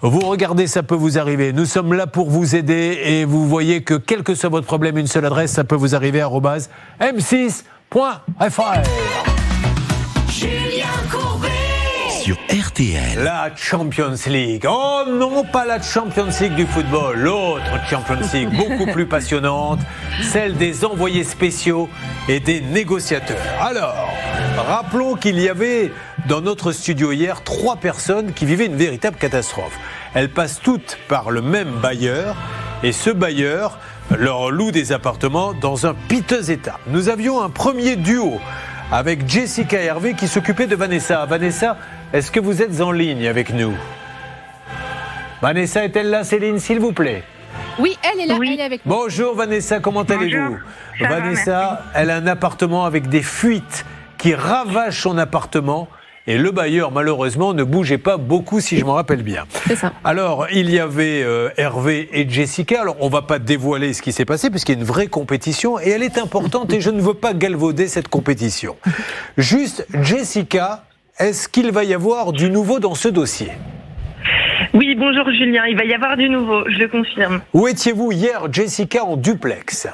Vous regardez, ça peut vous arriver. Nous sommes là pour vous aider et vous voyez que quel que soit votre problème, une seule adresse, ça peut vous arriver @m6.fr. Julien Courbet sur RTL. La Champions League. Oh non, pas la Champions League du football. L'autre Champions League, beaucoup plus passionnante, celle des envoyés spéciaux et des négociateurs. Alors, rappelons qu'il y avait dans notre studio hier 3 personnes qui vivaient une véritable catastrophe. Elles passent toutes par le même bailleur et ce bailleur leur loue des appartements dans un piteux état. Nous avions un premier duo avec Jessica et Hervé qui s'occupaient de Vanessa. Vanessa, est-ce que vous êtes en ligne avec nous? Vanessa est-elle là, Céline, s'il vous plaît? Oui, elle est là, elle est avec nous. Bonjour Vanessa, comment allez-vous? Vanessa, elle a un appartement avec des fuites qui ravagent son appartement. Et le bailleur, malheureusement, ne bougeait pas beaucoup, si je me rappelle bien. C'est ça. Alors, il y avait Hervé et Jessica. Alors, on ne va pas dévoiler ce qui s'est passé, puisqu'il y a une vraie compétition. Et elle est importante, et je ne veux pas galvauder cette compétition. Juste, Jessica, est-ce qu'il va y avoir du nouveau dans ce dossier? Oui, bonjour Julien, il va y avoir du nouveau, je le confirme. Où étiez-vous hier, Jessica, en duplex?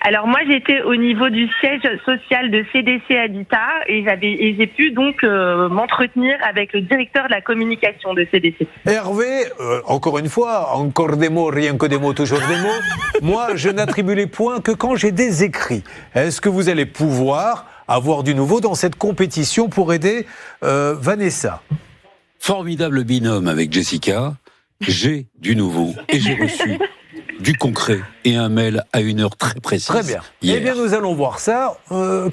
Alors moi j'étais au niveau du siège social de CDC Habitat et j'ai pu donc m'entretenir avec le directeur de la communication de CDC. Hervé, encore une fois, encore des mots, rien que des mots, toujours des mots. Moi je n'attribue les points que quand j'ai des écrits. Est-ce que vous allez pouvoir avoir du nouveau dans cette compétition pour aider Vanessa? Formidable binôme avec Jessica. J'ai du nouveau et j'ai reçu du concret et un mail à une heure très précise. Très bien. Hier. Eh bien, nous allons voir ça.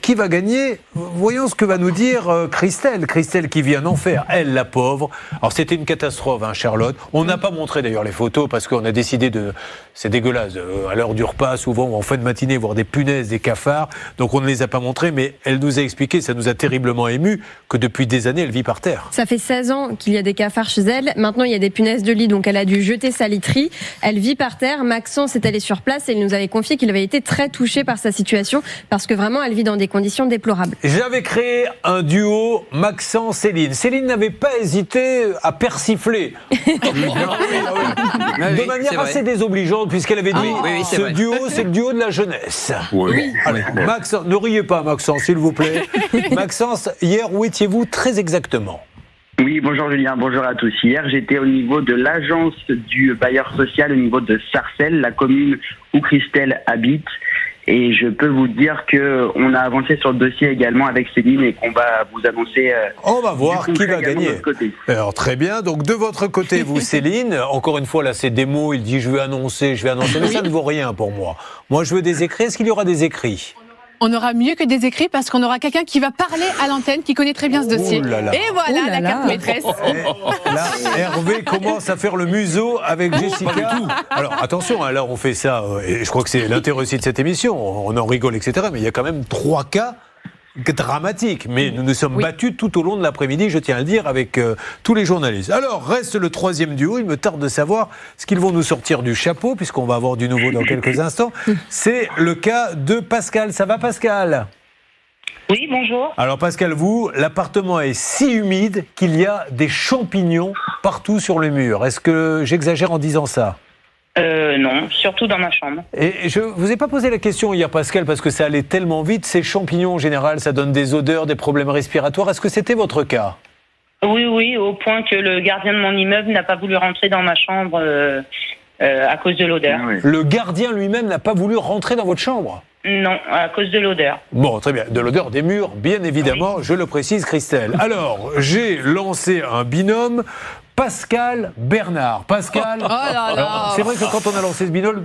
Qui va gagner? Voyons ce que va nous dire Christelle. Christelle qui vit un enfer. Elle, la pauvre. Alors, c'était une catastrophe, hein, Charlotte. On n'a pas montré d'ailleurs les photos parce qu'on a décidé de... C'est dégueulasse. À l'heure du repas, souvent, ou en fin de matinée, voir des punaises, des cafards. Donc, on ne les a pas montrés, mais elle nous a expliqué, ça nous a terriblement ému, que depuis des années, elle vit par terre. Ça fait 16 ans qu'il y a des cafards chez elle. Maintenant, il y a des punaises de lit, donc elle a dû jeter sa literie. Elle vit par terre. Maxence est allé sur place et il nous avait confié qu'il avait été très touché par sa situation parce que vraiment, elle vit dans des conditions déplorables. J'avais créé un duo Maxence-Céline. Céline n'avait pas hésité à persifler. De manière assez désobligeante, puisqu'elle avait dit ce duo, c'est le duo de la jeunesse. Oui. Allez, Maxence, ne riez pas, Maxence, s'il vous plaît. Maxence, hier, où étiez-vous très exactement? Oui, bonjour Julien, bonjour à tous. Hier, j'étais au niveau de l'agence du bailleur social, au niveau de Sarcelles, la commune où Christelle habite. Et je peux vous dire qu'on a avancé sur le dossier également avec Céline et qu'on va vous annoncer... On va voir qui va gagner. Alors très bien, donc de votre côté, vous Céline, encore une fois là c'est des mots, il dit je vais annoncer, mais ça ne vaut rien pour moi. Moi je veux des écrits, est-ce qu'il y aura des écrits? On aura mieux que des écrits parce qu'on aura quelqu'un qui va parler à l'antenne, qui connaît très bien ce dossier. Et voilà la carte maîtresse. Là, Hervé commence à faire le museau avec Jessica. Alors attention, alors on fait ça, et je crois que c'est l'intérêt aussi de cette émission, on en rigole, etc. Mais il y a quand même 3 cas dramatiques. Mais nous nous sommes battus tout au long de l'après-midi, je tiens à le dire, avec tous les journalistes. Alors, reste le 3e duo. Il me tarde de savoir ce qu'ils vont nous sortir du chapeau, puisqu'on va avoir du nouveau dans quelques instants. C'est le cas de Pascal. Ça va, Pascal? Oui, bonjour. Alors, Pascal, vous, l'appartement est si humide qu'il y a des champignons partout sur le mur. Est-ce que j'exagère en disant ça? Non, surtout dans ma chambre. Et je vous ai pas posé la question hier, Pascal, parce que ça allait tellement vite. Ces champignons, en général, ça donne des odeurs, des problèmes respiratoires. Est-ce que c'était votre cas? Oui, au point que le gardien de mon immeuble n'a pas voulu rentrer dans ma chambre à cause de l'odeur. Le gardien lui-même n'a pas voulu rentrer dans votre chambre? Non, à cause de l'odeur. Bon, très bien. De l'odeur des murs, bien évidemment, je le précise, Christelle. Alors, j'ai lancé un binôme Pascal-Bernard. Pascal, c'est vrai que quand on a lancé ce binôme,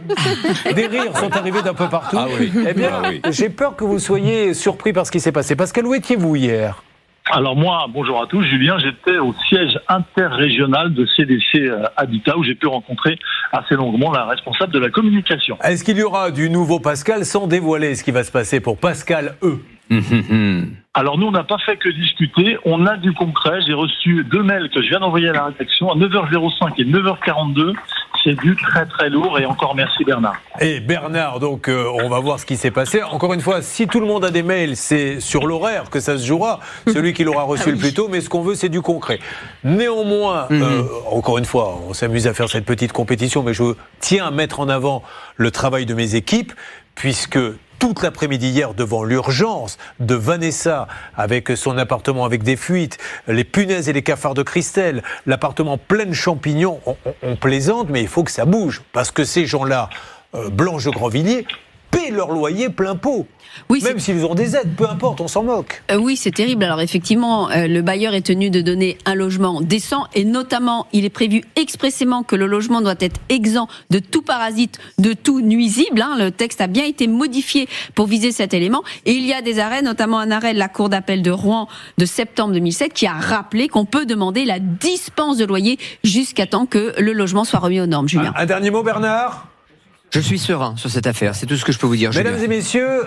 des rires sont arrivés d'un peu partout. Ah oui. Eh bien, j'ai peur que vous soyez surpris par ce qui s'est passé. Pascal, où étiez-vous hier? Alors moi, bonjour à tous, Julien, j'étais au siège interrégional de CDC Habitat où j'ai pu rencontrer assez longuement la responsable de la communication. Est-ce qu'il y aura du nouveau Pascal sans dévoiler ce qui va se passer pour Pascal E? Alors nous, on n'a pas fait que discuter, on a du concret. J'ai reçu 2 mails que je viens d'envoyer à la rédaction à 9h05 et 9h42 c'est du très très lourd et encore merci Bernard. Et Bernard, donc on va voir ce qui s'est passé. Encore une fois, si tout le monde a des mails, c'est sur l'horaire que ça se jouera, celui qui l'aura reçu le plus tôt, mais ce qu'on veut, c'est du concret. Néanmoins, encore une fois, on s'amuse à faire cette petite compétition, mais je tiens à mettre en avant le travail de mes équipes, puisque toute l'après-midi hier, devant l'urgence de Vanessa, avec son appartement avec des fuites, les punaises et les cafards de Christelle, l'appartement plein de champignons, on plaisante, mais il faut que ça bouge. Parce que ces gens-là, Blanche de Grandvilliers, paient leur loyer plein pot. Oui, même s'ils ont des aides, peu importe, on s'en moque. Oui, c'est terrible. Alors effectivement, le bailleur est tenu de donner un logement décent et notamment, il est prévu expressément que le logement doit être exempt de tout parasite, de tout nuisible. Le texte a bien été modifié pour viser cet élément. Et il y a des arrêts, notamment un arrêt de la Cour d'appel de Rouen de septembre 2007 qui a rappelé qu'on peut demander la dispense de loyer jusqu'à temps que le logement soit remis aux normes. Julien. Un dernier mot, Bernard ? Je suis serein sur cette affaire, c'est tout ce que je peux vous dire. Mesdames et messieurs,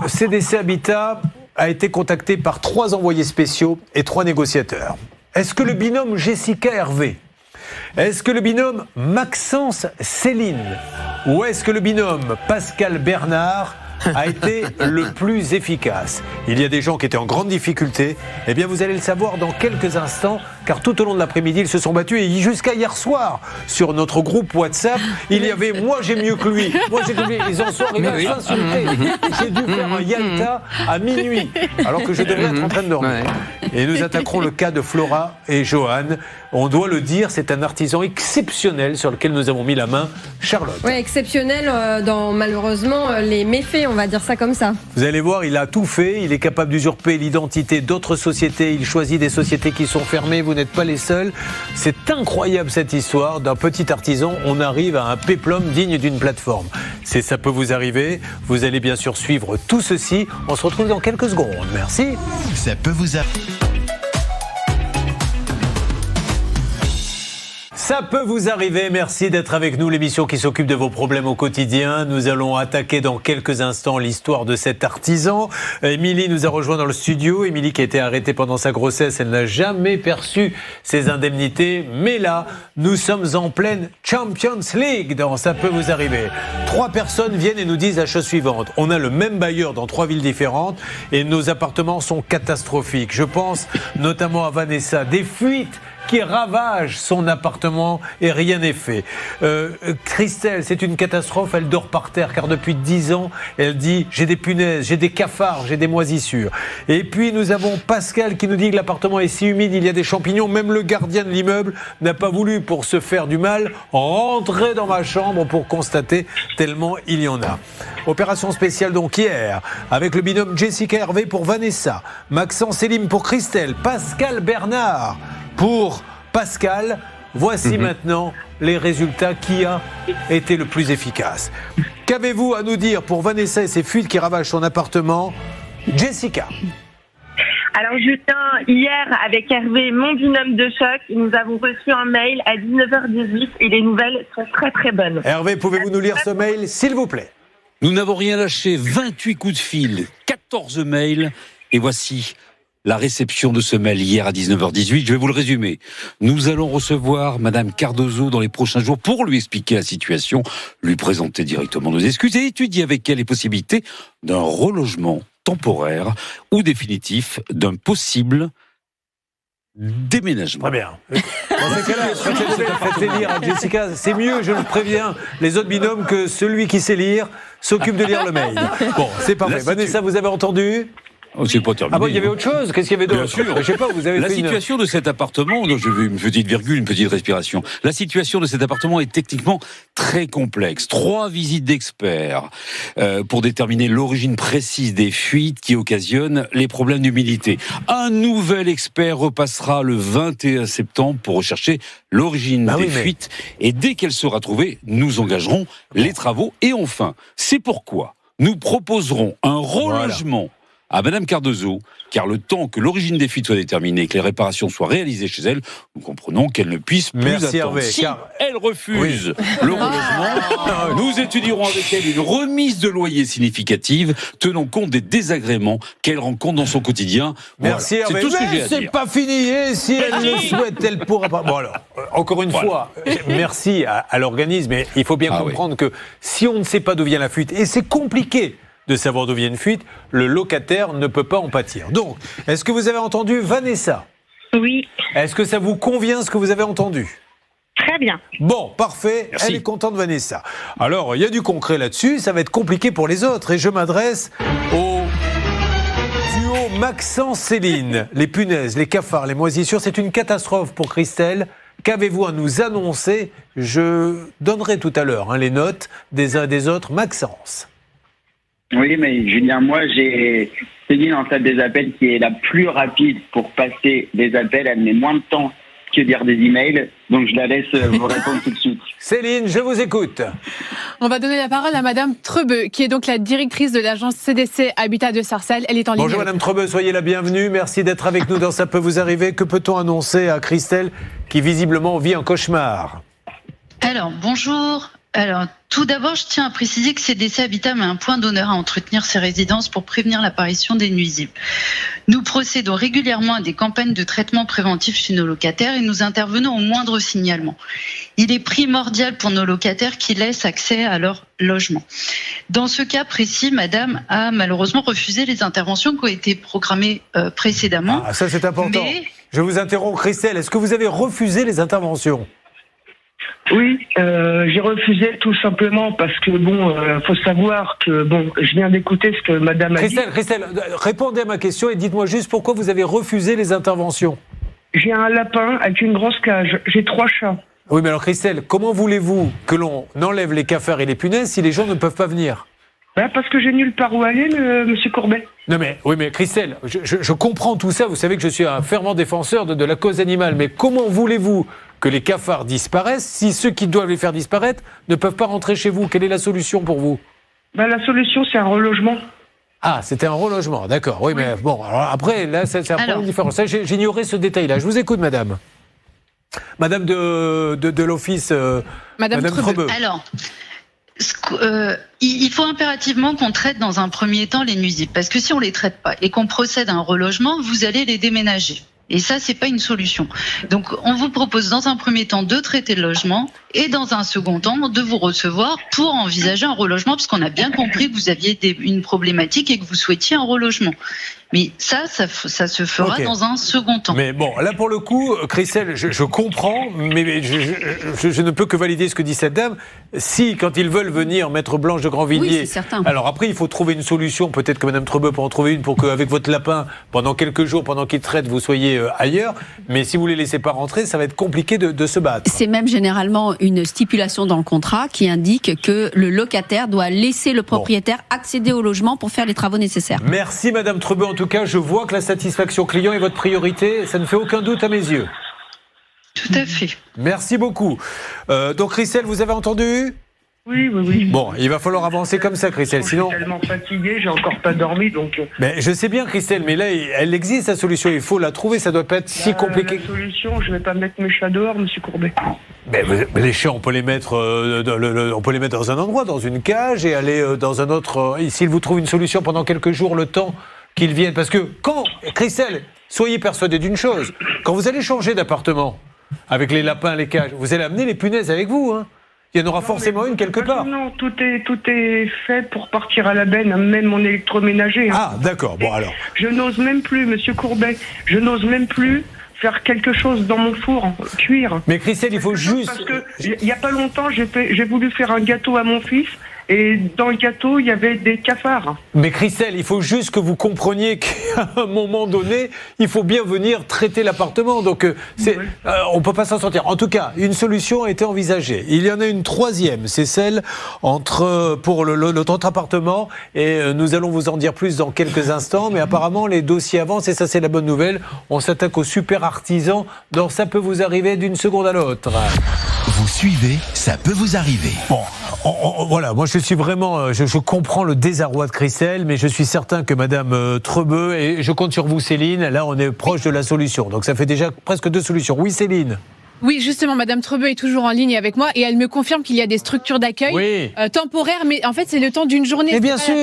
CDC Habitat a été contacté par 3 envoyés spéciaux et 3 négociateurs. Est-ce que le binôme Jessica-Hervé, est-ce que le binôme Maxence-Céline ou est-ce que le binôme Pascal-Bernard a été le plus efficace? Il y a des gens qui étaient en grande difficulté. Eh bien, vous allez le savoir dans quelques instants, car tout au long de l'après-midi, ils se sont battus. Et jusqu'à hier soir, sur notre groupe WhatsApp, il y avait « Moi, j'ai mieux que lui ». Moi, j'ai mieux que lui. Ils en sont arrivés à s'insulter. J'ai dû faire un Yalta à minuit, alors que je devrais être en train de dormir. Et nous attaquerons le cas de Flora et Johan. On doit le dire, c'est un artisan exceptionnel sur lequel nous avons mis la main. Charlotte. Oui, exceptionnel dans malheureusement les méfaits, on va dire ça comme ça. Vous allez voir, il a tout fait. Il est capable d'usurper l'identité d'autres sociétés. Il choisit des sociétés qui sont fermées. Vous n'êtes pas les seuls. C'est incroyable cette histoire d'un petit artisan. On arrive à un péplum digne d'une plateforme. Ça peut vous arriver. Vous allez bien sûr suivre tout ceci. On se retrouve dans quelques secondes. Merci. Ça peut vous arriver. Ça peut vous arriver, merci d'être avec nous, l'émission qui s'occupe de vos problèmes au quotidien. Nous allons attaquer dans quelques instants l'histoire de cet artisan. Émilie nous a rejoint dans le studio. Émilie qui a été arrêtée pendant sa grossesse, elle n'a jamais perçu ses indemnités. Mais là, nous sommes en pleine Champions League dans Ça peut vous arriver. 3 personnes viennent et nous disent la chose suivante. On a le même bailleur dans 3 villes différentes et nos appartements sont catastrophiques. Je pense notamment à Vanessa. Des fuites qui ravage son appartement et rien n'est fait. Christelle, c'est une catastrophe, elle dort par terre car depuis 10 ans, elle dit j'ai des punaises, j'ai des cafards, j'ai des moisissures. Et puis nous avons Pascal qui nous dit que l'appartement est si humide, il y a des champignons, même le gardien de l'immeuble n'a pas voulu, pour se faire du mal, rentrer dans ma chambre pour constater tellement il y en a. Opération spéciale donc hier, avec le binôme Jessica Hervé pour Vanessa, Maxence Céline pour Christelle, Pascal Bernard pour Pascal. Voici maintenant les résultats. Qui a été le plus efficace? Qu'avez-vous à nous dire pour Vanessa et ses fuites qui ravagent son appartement? Jessica. Alors Julien, hier avec Hervé, mon binôme de choc, nous avons reçu un mail à 19h18 et les nouvelles sont très très bonnes. Hervé, pouvez-vous nous lire ce mail s'il vous plaît? Nous n'avons rien lâché, 28 coups de fil, 14 mails et voici la réception de ce mail hier à 19h18. Je vais vous le résumer. Nous allons recevoir Madame Cardozo dans les prochains jours pour lui expliquer la situation, lui présenter directement nos excuses et étudier avec elle les possibilités d'un relogement temporaire ou définitif d'un possible déménagement. Très bien. Dans ces cas-là, faites-les lire à Jessica. C'est mieux, je le préviens, les autres binômes, que celui qui sait lire s'occupe de lire le mail. Bon, c'est parfait. Vanessa, vous avez entendu? Oh, c'est pas terminé. Ah bon, il y avait autre chose? Qu'est-ce qu'il y avait d'autre? Bien sûr. Je sais pas, vous avez la fait situation de cet appartement, non, je veux une petite virgule, une petite respiration. La situation de cet appartement est techniquement très complexe. 3 visites d'experts pour déterminer l'origine précise des fuites qui occasionnent les problèmes d'humidité. Un nouvel expert repassera le 21 septembre pour rechercher l'origine des fuites et dès qu'elle sera trouvée, nous engagerons les travaux. Et enfin, c'est pourquoi nous proposerons un relogement à Madame Cardozo, car le temps que l'origine des fuites soit déterminée et que les réparations soient réalisées chez elle, nous comprenons qu'elle ne puisse plus Merci attendre. Hervé, Si car- elle refuse le relogement, nous étudierons avec elle une remise de loyer significative, tenant compte des désagréments qu'elle rencontre dans son quotidien. Merci Voilà. Hervé. C'est tout ce que Mais j'ai à c'est dire. pas fini, et si elle le souhaite, elle pourra pas. Bon alors, encore une Voilà. fois, merci à l'organisme, mais il faut bien Ah comprendre que si on ne sait pas d'où vient la fuite, et c'est compliqué de savoir d'où vient une fuite, le locataire ne peut pas en pâtir. Donc, est-ce que vous avez entendu Vanessa? Oui, Est-ce que ça vous convient ce que vous avez entendu? très bien. Bon, parfait, Merci. elle est contente Vanessa. Alors, il y a du concret là-dessus, ça va être compliqué pour les autres, et je m'adresse au duo Maxence-Céline. Les punaises, les cafards, les moisissures, c'est une catastrophe pour Christelle. Qu'avez-vous à nous annoncer? Je donnerai tout à l'heure les notes des uns et des autres. Maxence. Oui, mais Julien, moi, j'ai Céline en salle des appels qui est la plus rapide pour passer des appels. Elle met moins de temps que lire des emails. Donc, je la laisse vous répondre tout de suite. Céline, je vous écoute. On va donner la parole à Madame Trebeu, qui est donc la directrice de l'agence CDC Habitat de Sarcelles. Elle est en ligne. Bonjour Madame Trebeu, soyez la bienvenue. Merci d'être avec nous dans Ça peut vous arriver. Que peut-on annoncer à Christelle qui visiblement vit un cauchemar? Alors, bonjour. Alors, tout d'abord, je tiens à préciser que CDC Habitat met un point d'honneur à entretenir ses résidences pour prévenir l'apparition des nuisibles. Nous procédons régulièrement à des campagnes de traitement préventif chez nos locataires et nous intervenons au moindre signalement. Il est primordial pour nos locataires qu'ils laissent accès à leur logement. Dans ce cas précis, Madame a malheureusement refusé les interventions qui ont été programmées précédemment. Ah, ça c'est important. Mais- Je vous interromps Christelle, est-ce que vous avez refusé les interventions? Oui, j'ai refusé tout simplement parce que faut savoir que je viens d'écouter ce que Madame a dit. Christelle, répondez à ma question et dites-moi juste pourquoi vous avez refusé les interventions. J'ai un lapin avec une grosse cage, j'ai 3 chats. Oui, mais alors Christelle, comment voulez-vous que l'on enlève les cafards et les punaises si les gens ne peuvent pas venir? Parce que j'ai nulle part où aller, Monsieur Courbet. Non mais, oui mais Christelle, je comprends tout ça, vous savez que je suis un fervent défenseur de la cause animale, mais comment voulez-vous que les cafards disparaissent si ceux qui doivent les faire disparaître ne peuvent pas rentrer chez vous? Quelle est la solution pour vous? La solution, c'est un relogement. Ah, c'était un relogement, d'accord. Oui, mais bon, alors après, là, c'est un problème différent. Ça, j'ignorais ce détail-là. Je vous écoute, madame. Madame de l'office, Madame Trebeu. Alors, il faut impérativement qu'on traite dans un premier temps les nuisibles, parce que si on les traite pas et qu'on procède à un relogement, vous allez les déménager. Et ça, c'est pas une solution. Donc, on vous propose dans un premier temps de traiter le logement et dans un second temps de vous recevoir pour envisager un relogement, parce qu'on a bien compris que vous aviez une problématique et que vous souhaitiez un relogement. Mais ça se fera Ok. dans un second temps. Mais bon, là pour le coup, Christelle, je comprends, mais je ne peux que valider ce que dit cette dame. Si, quand ils veulent venir, Maître Blanche de Grandvilliers, Oui, c'est certain. alors après, il faut trouver une solution. Peut-être que Madame Trebeu peut en trouver une pour qu'avec votre lapin, pendant quelques jours, pendant qu'il traite, vous soyez ailleurs. Mais si vous les laissez pas rentrer, ça va être compliqué de se battre. C'est même généralement une stipulation dans le contrat qui indique que le locataire doit laisser le propriétaire accéder au logement pour faire les travaux nécessaires. Merci Madame Trebeu. En tout cas, je vois que la satisfaction client est votre priorité. Ça ne fait aucun doute à mes yeux. Tout à fait. Merci beaucoup. Donc Christelle, vous avez entendu ? Oui. Bon, il va falloir avancer comme ça, Christelle. Sinon, Je suis tellement fatigué, j'ai encore pas dormi, donc... mais je sais bien, Christelle, mais là, elle existe, la solution. Il faut la trouver. Ça doit pas être si compliqué. La solution, je vais pas mettre mes chats dehors, Monsieur Courbet. Mais les chats, on peut les mettre, on peut les mettre dans un endroit, dans une cage, et aller dans un autre. Et s'il vous trouve une solution pendant quelques jours, le temps qu'ils viennent, parce que Christelle, soyez persuadée d'une chose. Quand vous allez changer d'appartement avec les lapins, les cages, vous allez amener les punaises avec vous, hein. Il y en aura forcément une quelque part. Non, tout est fait pour partir à la benne, même mon électroménager. Ah, d'accord. Bon, alors. Je n'ose même plus, Monsieur Courbet, je n'ose même plus faire quelque chose dans mon four, cuire. Mais Christelle, il faut juste... Parce que, il n'y a pas longtemps, j'ai voulu faire un gâteau à mon fils, et dans le gâteau, il y avait des cafards. Mais Christelle, il faut juste que vous compreniez qu'à un moment donné, il faut bien venir traiter l'appartement. Donc, on ne peut pas s'en sortir. En tout cas, une solution a été envisagée. Il y en a une troisième, c'est celle pour notre appartement. Et nous allons vous en dire plus dans quelques instants. Mais apparemment, les dossiers avancent et ça, c'est la bonne nouvelle. On s'attaque aux super artisans. Donc, ça peut vous arriver d'une seconde à l'autre. Vous suivez Ça peut vous arriver. Bon, voilà, moi je suis vraiment, je comprends le désarroi de Christelle, mais je suis certain que Madame Trebeu, et je compte sur vous Céline, là on est proche de la solution, donc ça fait déjà presque 2 solutions. Oui Céline? Oui, justement, Madame Trebeu est toujours en ligne avec moi et elle me confirme qu'il y a des structures d'accueil temporaires, mais en fait c'est le temps d'une journée. Et bien sûr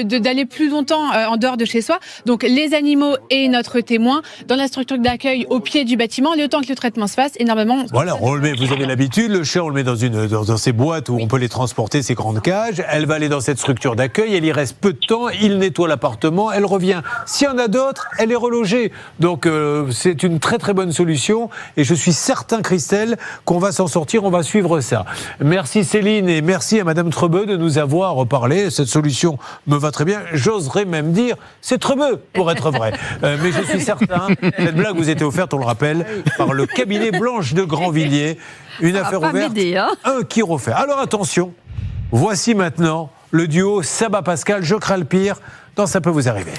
d'aller plus longtemps en dehors de chez soi. Donc les animaux et notre témoin dans la structure d'accueil au pied du bâtiment, le temps que le traitement se fasse, et normalement. Voilà, on le met. Vous avez l'habitude. Le chien, on le met dans ces boîtes où on peut les transporter, ces grandes cages. Elle va aller dans cette structure d'accueil. Elle y reste peu de temps. Il nettoie l'appartement. Elle revient. S'il y en a d'autres, elle est relogée. Donc c'est une très très bonne solution. Et je suis certain, Christelle, qu'on va s'en sortir, on va suivre ça. Merci Céline et merci à Madame Trebeu de nous avoir parlé. Cette solution me va très bien. J'oserais même dire, c'est Trebeu pour être vrai. Mais je suis certain, cette blague vous était offerte, on le rappelle, par le cabinet Blanche de Grandvilliers. Une affaire ouverte, un qui refait. Alors attention, voici maintenant le duo Sabat-Pascal, je crains le pire, dans Ça peut vous arriver.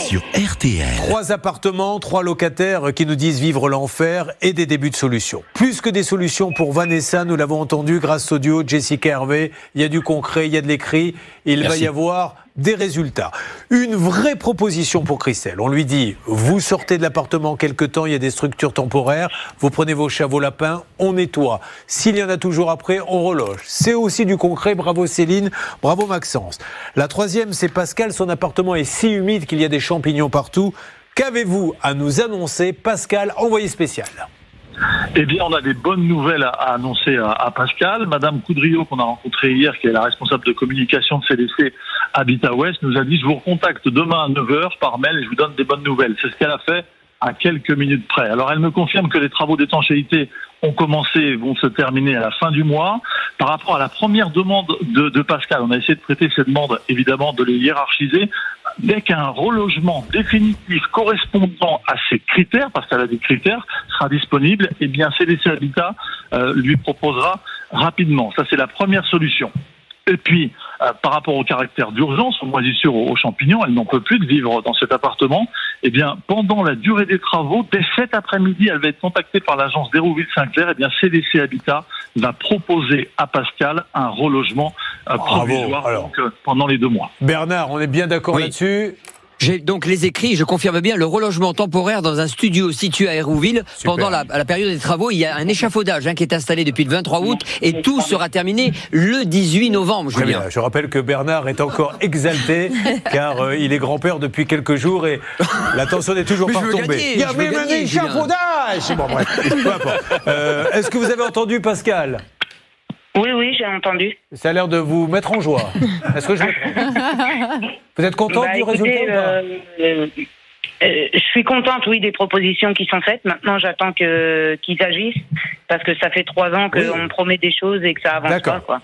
Sur RTL. 3 appartements, 3 locataires qui nous disent vivre l'enfer et des débuts de solutions. Plus que des solutions pour Vanessa, nous l'avons entendu grâce au duo Jessica Hervé. Il y a du concret, il y a de l'écrit. Il va y avoir des résultats. Une vraie proposition pour Christelle. On lui dit, vous sortez de l'appartement quelque temps, il y a des structures temporaires, vous prenez vos chats, vos lapins, on nettoie. S'il y en a toujours après, on reloge. C'est aussi du concret. Bravo Céline, bravo Maxence. La troisième, c'est Pascal. Son appartement est si humide qu'il y a des champignons partout. Qu'avez-vous à nous annoncer, Pascal, envoyé spécial? Eh bien, on a des bonnes nouvelles à annoncer à Pascal. Madame Coudriot, qu'on a rencontrée hier, qui est la responsable de communication de CDC Habitat Ouest, nous a dit « Je vous recontacte demain à 9h par mail et je vous donne des bonnes nouvelles ». C'est ce qu'elle a fait à quelques minutes près. Alors, elle me confirme que les travaux d'étanchéité ont commencé et vont se terminer à la fin du mois. Par rapport à la première demande de Pascal, on a essayé de traiter ces demandes, évidemment, de les hiérarchiser. Dès qu'un relogement définitif correspondant à ces critères, parce qu'elle a des critères, sera disponible, eh bien CDC Habitat lui proposera rapidement. Ça, c'est la première solution. Et puis, par rapport au caractère d'urgence, aux moisissures, aux champignons, elle n'en peut plus de vivre dans cet appartement. Eh bien, pendant la durée des travaux, dès cet après-midi, elle va être contactée par l'agence d'Hérouville-Saint-Clair. Eh bien, CDC Habitat va proposer à Pascal un relogement provisoire donc, pendant les 2 mois. Bernard, on est bien d'accord là-dessus? J'ai donc les écrits, je confirme bien le relogement temporaire dans un studio situé à Hérouville. Pendant la période des travaux, il y a un échafaudage qui est installé depuis le 23 août et tout sera terminé le 18 novembre. Très bien. Je rappelle que Bernard est encore exalté car il est grand-père depuis quelques jours et la tension n'est toujours pas retombée. Il y a même un échafaudage. Bon, bref, peu importe. Est-ce que vous avez entendu Pascal? Oui, j'ai entendu. Ça a l'air de vous mettre en joie. Est-ce que je me trompe? Vous êtes contente du résultat ou pas? Je suis contente, oui, des propositions qui sont faites. Maintenant, j'attends qu'ils agissent, parce que ça fait 3 ans qu'on promet des choses et que ça avance pas, quoi.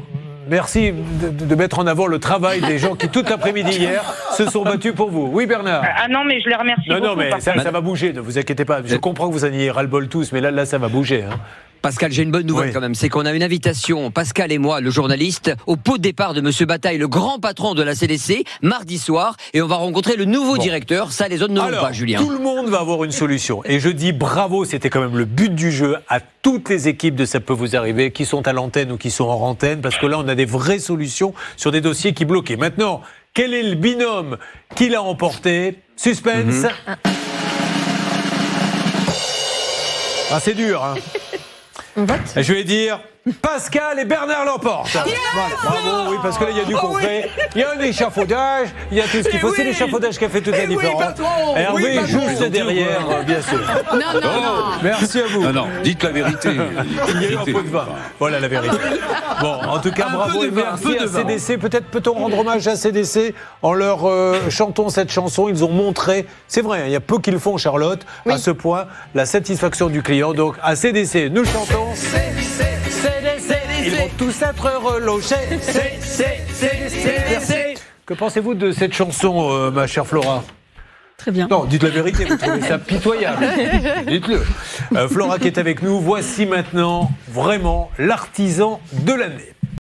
Merci de mettre en avant le travail des gens qui, toute l'après-midi hier, se sont battus pour vous. Oui, Bernard? Ah non, mais je les remercie beaucoup. Non, mais ça va bouger, ne vous inquiétez pas. Je comprends que vous en ayez ras-le-bol tous, mais là, ça va bouger. Hein. Pascal, j'ai une bonne nouvelle quand même, c'est qu'on a une invitation, Pascal et moi, le journaliste, au pot de départ de Monsieur Bataille, le grand patron de la CDC, mardi soir, et on va rencontrer le nouveau directeur. Ça, les autres ne l'ont pas, Julien. Tout le monde va avoir une solution. Et je dis bravo, c'était quand même le but du jeu, à toutes les équipes de Ça peut vous arriver, qui sont à l'antenne ou qui sont hors antenne, parce que là, on a des vraies solutions sur des dossiers qui bloquaient. Maintenant, quel est le binôme qui l'a emporté? Suspense. Ah, c'est dur, hein. On vote. Je vais dire Pascal et Bernard l'emportent. Voilà, bravo, oui, parce que là, il y a du concret, il y a un échafaudage, il y a tout ce qu'il faut. C'est l'échafaudage qui a fait toute la différence. Hervé, juste derrière, bien sûr. Non. Merci à vous. Non, dites la vérité. Il y a eu un peu de vin. Voilà la vérité. Bon, en tout cas, bravo et merci à CDC. Peut-être peut-on rendre hommage à CDC en leur chantant cette chanson. Ils ont montré, c'est vrai, il y a peu qu'ils font, Charlotte, à ce point, la satisfaction du client. Donc, à CDC, nous chantons. Ils vont tous être relogés. Que pensez-vous de cette chanson, ma chère Flora? Très bien. Non, dites la vérité, vous trouvez ça pitoyable. Dites-le. Flora qui est avec nous, voici maintenant vraiment l'artisan de l'année.